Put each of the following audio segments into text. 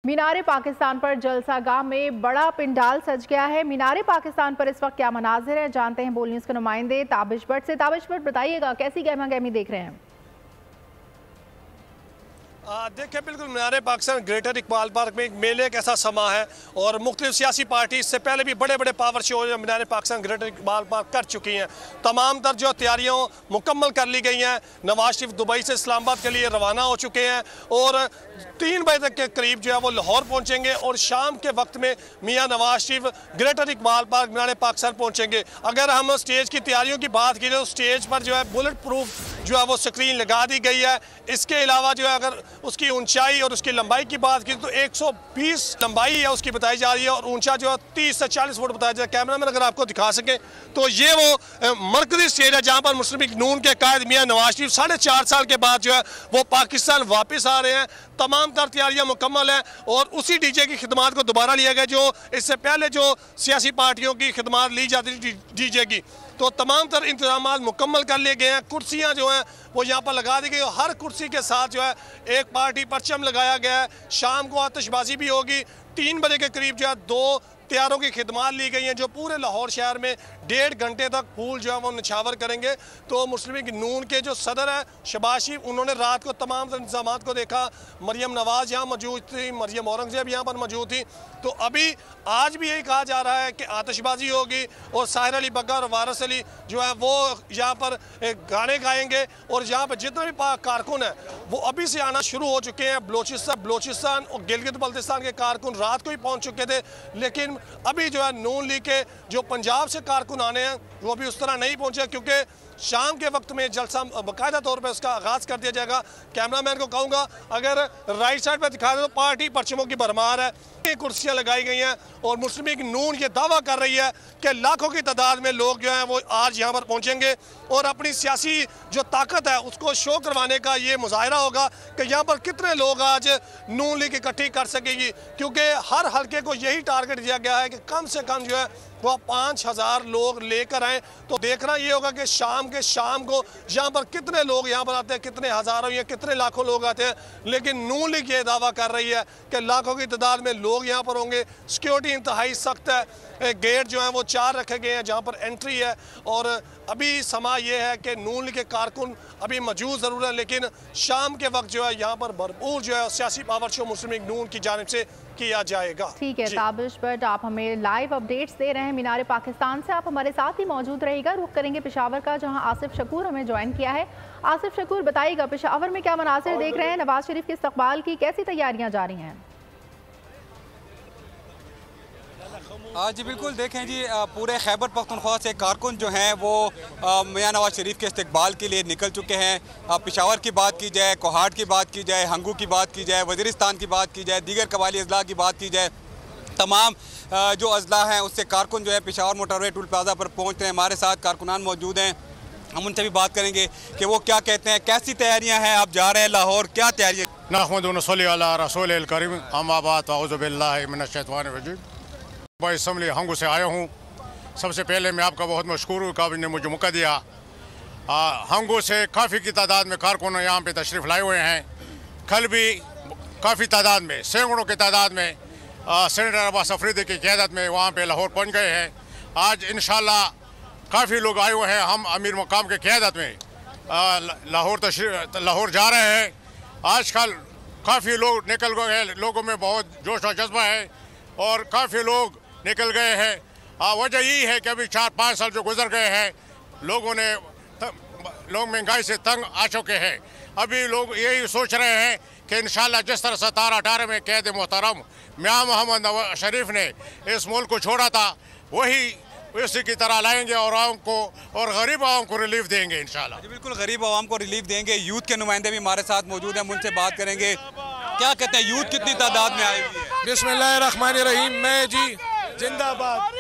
मीनारे पाकिस्तान पर जलसागाह में बड़ा पिंडाल सज गया है। मीनारे पाकिस्तान पर इस वक्त क्या मनाजिर है, जानते हैं बोल न्यूज़ के नुमाइंदे ताबिश भट्ट से। ताबिश भट्ट, बताइएगा कैसी गहमा गहमी देख रहे हैं? देखिए, बिल्कुल मीनारे पाकिस्तान ग्रेटर इकबाल पार्क में एक मेले का ऐसा समा है और मुख्तलिफ सियासी पार्टी इससे पहले भी बड़े बड़े पावर शो जो मीनारे पाकिस्तान ग्रेटर इकबाल पार्क कर चुकी हैं। तमाम तर जो तैयारियाँ मुकम्मल कर ली गई हैं। नवाज शरीफ दुबई से इस्लामाबाद के लिए रवाना हो चुके हैं और 3 बजे तक के करीब जो है वो लाहौर पहुँचेंगे और शाम के वक्त में मियाँ नवाज शरीफ ग्रेटर इकबाल पार्क मीनारे पाकिस्तान पहुँचेंगे। अगर हम स्टेज की तैयारियों की बात करें तो स्टेज पर जो है बुलेट प्रूफ जो है वो स्क्रीन लगा दी गई है। इसके अलावा जो है अगर उसकी ऊंचाई और उसकी लंबाई की बात की तो 120 लंबाई है उसकी बताई जा रही है और ऊंचा जो है 30 से 40 फुट बताया जा रहा है। कैमरा मैन अगर आपको दिखा सके तो ये वो मरकजी स्टेज है जहां पर मुस्लिम लीग नून के कायद मियां नवाज शरीफ 4.5 साल के बाद जो है वो पाकिस्तान वापस आ रहे हैं। तमाम तर तैयारियां मुकम्मल हैं और उसी डीजे की खिदमात को दोबारा लिया गया जो इससे पहले जो सियासी पार्टियों की खिदमात ली जाती थी डीजे की। तो तमाम तर इंतजाम मुकम्मल कर लिए गए हैं। कुर्सियाँ जो हैं वो यहाँ पर लगा दी गई और हर कुर्सी के साथ जो है एक पार्टी परचम लगाया गया है। शाम को आतिशबाजी भी होगी। 3 बजे के करीब जो है 2 तैयारों की खिदमात ली गई हैं जो पूरे लाहौर शहर में 1.5 घंटे तक फूल जो है वो निछावर करेंगे। तो मुस्लिम लीग नून के जो सदर है शहबाज शरीफ, उन्होंने रात को तमाम इंतजाम को देखा। मरियम नवाज़ यहाँ मौजूद थी, मरियम औरंगजेब यहाँ पर मौजूद थी। तो अभी आज भी यही कहा जा रहा है कि आतिशबाजी होगी और साहिर अली बग्गा और वारिस अली जो है वो यहाँ पर गाने गाएंगे और यहाँ पर जितने भी कारकुन हैं वो अभी से आना शुरू हो चुके हैं। बलोचिस्तान और गिलगित बल्तिस्तान के कारकुन रात को ही पहुँच चुके थे, लेकिन अभी जो है नून लीग के जो पंजाब से कारकुन आने हैं वो अभी उस तरह नहीं पहुंचे क्योंकि शाम के वक्त में जलसा बाकायदा तौर पे उसका आगाज़ कर दिया जाएगा। कैमरामैन को कहूँगा अगर राइट साइड पे दिखा दे तो पार्टी परचमों की भरमार है, कुर्सियां लगाई गई हैं और मुस्लिम लीग नून ये दावा कर रही है कि लाखों की तादाद में लोग जो हैं वो आज यहाँ पर पहुँचेंगे और अपनी सियासी जो ताकत है उसको शो करवाने का ये मुजाहरा होगा कि यहाँ पर कितने लोग आज नून लीग इकट्ठी कर सकेगी। क्योंकि हर हल्के को यही टारगेट दिया गया है कि कम से कम जो है वो 5000 लोग लेकर आए। तो देखना ये होगा कि शाम को यहाँ पर कितने लोग यहाँ पर आते हैं, कितने हज़ारों या कितने लाखों लोग आते हैं। लेकिन नून लीग ये दावा कर रही है कि लाखों की तादाद में लोग यहाँ पर होंगे। सिक्योरिटी इंतहाई सख्त है। गेट जो है वो 4 रखे गए हैं जहाँ पर एंट्री है और अभी समा ये है कि नून लीग के कारकुन अभी मौजूद ज़रूर है, लेकिन शाम के वक्त जो है यहाँ पर भरपूर जो है सियासी पावर शो मुस्लिम लीग नून की जानिब से किया जाएगा। ठीक है ताबिश भट्ट, आप हमें लाइव अपडेट्स दे रहे हैं मीनारे पाकिस्तान से। आप हमारे साथ ही मौजूद रहेगा। रुख करेंगे पेशावर का जहां आसिफ शकूर हमें ज्वाइन किया है। आसिफ शकूर, बताइएगा पेशावर में क्या मनासिर देख रहे हैं? नवाज शरीफ के इस्तकबाल की कैसी तैयारियां जारी हैं? जी बिल्कुल, देखें जी पूरे खैबर पख्तूनख्वा से कारकुन जो हैं वो मियां नवाज शरीफ के इस्तकबाल के लिए निकल चुके हैं। पेशावर की बात की जाए, कोहाट की बात की जाए, हंगू की बात की जाए, वज़ीरिस्तान की बात की जाए, दीगर कबायली अजला की बात की जाए, तमाम जो अजला हैं उससे कारकुन जो है पेशावर मोटरवे टूल प्लाजा पर पहुँच रहे हैं। हमारे साथ कारकुनान मौजूद हैं, हम उनसे भी बात करेंगे कि वो क्या कहते हैं, कैसी तैयारियाँ हैं। आप जा रहे हैं लाहौर, क्या तैयारियाँ? मैं असम्बली हंगू से आया हूँ। सबसे पहले मैं आपका बहुत मशकूर हूँ कि आपने मुझे मौका दिया। हंगू से काफ़ी की तादाद में कारकुन यहाँ पे तशरीफ़ लाए हुए हैं। कल भी काफ़ी तादाद में, सैकड़ों की तादाद में सेनेटर अब्बास अफरीदी की क़यादत में वहाँ पे लाहौर पहुँच गए हैं। आज इंशाल्लाह काफ़ी लोग आए हुए हैं। हम अमीर मुकाम की क़यादत में लाहौर जा रहे हैं। आजकल काफ़ी लोग निकल गए हैं, लोगों में बहुत जोश और जज्बा है और काफ़ी लोग निकल गए हैं। वजह यही है कि अभी 4-5 साल जो गुजर गए हैं लोग महंगाई से तंग आ चुके हैं। अभी लोग यही सोच रहे हैं कि इंशाल्लाह जिस तरह 17-18 में कैद मोहतरम मियां मोहम्मद नवाज शरीफ ने इस मुल्क को छोड़ा था वही उसी की तरह लाएंगे और आवाम को और गरीब आवाम को रिलीफ देंगे इंशाल्लाह। बिल्कुल, गरीब आवाम को रिलीफ देंगे। यूथ के नुमाइंदे भी हमारे साथ मौजूद हैं, उनसे बात करेंगे। क्या कहते हैं, यूथ कितनी तादाद में आई हुई है? बिस्मिल्लाहिर्रहमानिर्रहीम। मैं जी जिंदाबाद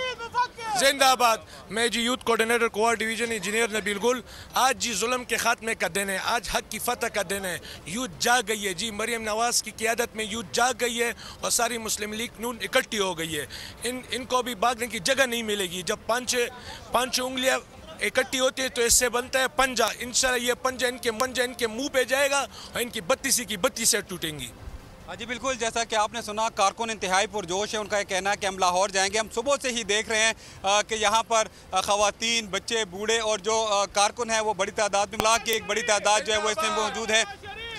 जिंदाबाद। मैं जी यूथ कोऑर्डिनेटर कोआ डिवीजन इंजीनियर नबील गुल। आज जी जुल्म के खात्मे का दिन है, आज हक की फतह का दिन है। यूथ जाग गई है जी, मरियम नवाज की क़यादत में यूथ जाग गई है और सारी मुस्लिम लीग नून इकट्ठी हो गई है। इनको भी भागने की जगह नहीं मिलेगी। जब पाँच उंगलियाँ इकट्ठी होती है तो इससे बनता है पंजा। इंशाल्लाह ये पंजा इनके मुंह पे जाएगा और इनकी 32 की 32 टूटेंगी। हाँ जी बिल्कुल, जैसा कि आपने सुना, कारकुन इंतहाई पुरजोश है। उनका ये कहना है कि हम लाहौर जाएंगे। हम सुबह से ही देख रहे हैं कि यहाँ पर ख़वातीन, बच्चे, बूढ़े और जो कारकुन हैं वो बड़ी तादाद में, मिला के एक बड़ी तादाद जो है वो इसमें मौजूद है।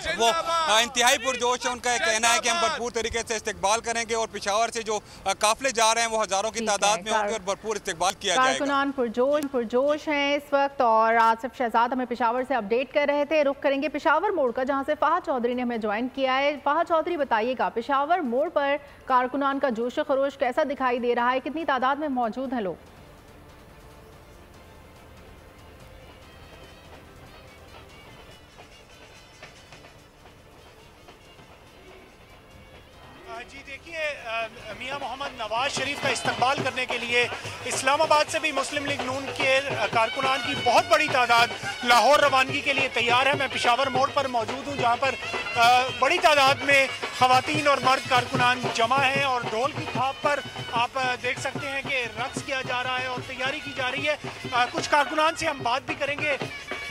वो इंतहाई पुरजोश है। उनका कहना है कि हम भरपूर तरीके से इस्तेकबाल करेंगे और पेशावर से जो काफिले जा रहे हैं वो हज़ारों की तादाद में होंगे और भरपूर इस्तेकबाल किया जाएगा। कारकुनान पुरजोश हैं इस वक्त, और आसिफ शहजाद हमें पेशावर से अपडेट कर रहे थे। रुख करेंगे पेशावर मोड़ का, जहां से फहद चौधरी ने हमें ज्वाइन किया है। फहद चौधरी, बताइएगा पेशावर मोड़ पर कारकुनान का जोश खरोश कैसा दिखाई दे रहा है, कितनी तादाद में मौजूद हैं लोग? जी देखिए, मियां मोहम्मद नवाज शरीफ का इस्तकबाल करने के लिए इस्लामाबाद से भी मुस्लिम लीग नून के कारकुनान की बहुत बड़ी तादाद लाहौर रवानगी के लिए तैयार है। मैं पेशावर मोड़ पर मौजूद हूँ, जहाँ पर बड़ी तादाद में ख़वातीन और मर्द कारकुनान जमा हैं और ढोल की थाप पर आप देख सकते हैं कि रक्स किया जा रहा है और तैयारी की जा रही है। कुछ कारकुनान से हम बात भी करेंगे।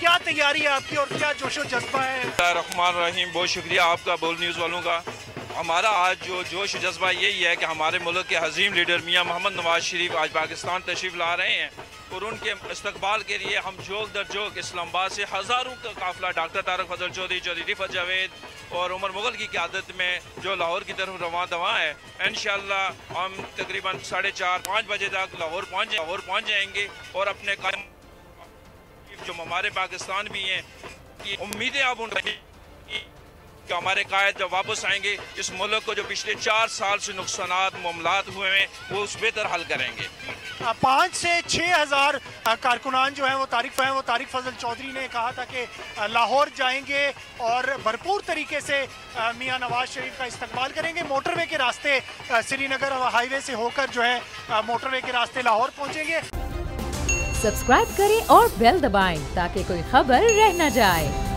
क्या तैयारी है आपकी और क्या जोशो जज्बा है? रहमान रहीम, बहुत शुक्रिया आपका बोल न्यूज़ वालों का। हमारा आज जो जोश जज्बा यही है कि हमारे मुल्क के अजीम लीडर मियां मोहम्मद नवाज शरीफ आज पाकिस्तान तशरीफ़ ला रहे हैं और उनके इस्तकबाल के लिए हम जोक दर जोक इस्लामाबाद से हज़ारों का काफ़िला डॉक्टर तारक फजल चौधरी, चौधरी रिफत जावेद और उमर मुगल की क़यादत में जो लाहौर की तरफ रवां दवा है। इंशाअल्लाह हम तकरीबन 4:30-5 बजे तक लाहौर पहुँच जाएंगे और अपने जो हमारे पाकिस्तान भी हैं की उम्मीदें अब उन कि हमारे कायद जब वापस आएंगे इस मुल्क को जो पिछले 4 साल से नुकसानात मामलात हुए हैं वो उस बेहतर हल करेंगे। 5 से 6 हज़ार कारकुनान जो हैं वो तारिक फजल चौधरी ने कहा था कि लाहौर जाएंगे और भरपूर तरीके से मियां नवाज शरीफ का इस्तकबाल करेंगे। मोटरवे के रास्ते श्रीनगर हाईवे से होकर जो है मोटरवे के रास्ते लाहौर पहुंचेंगे। सब्सक्राइब करें और बेल दबाएं ताकि कोई खबर रह न जाए।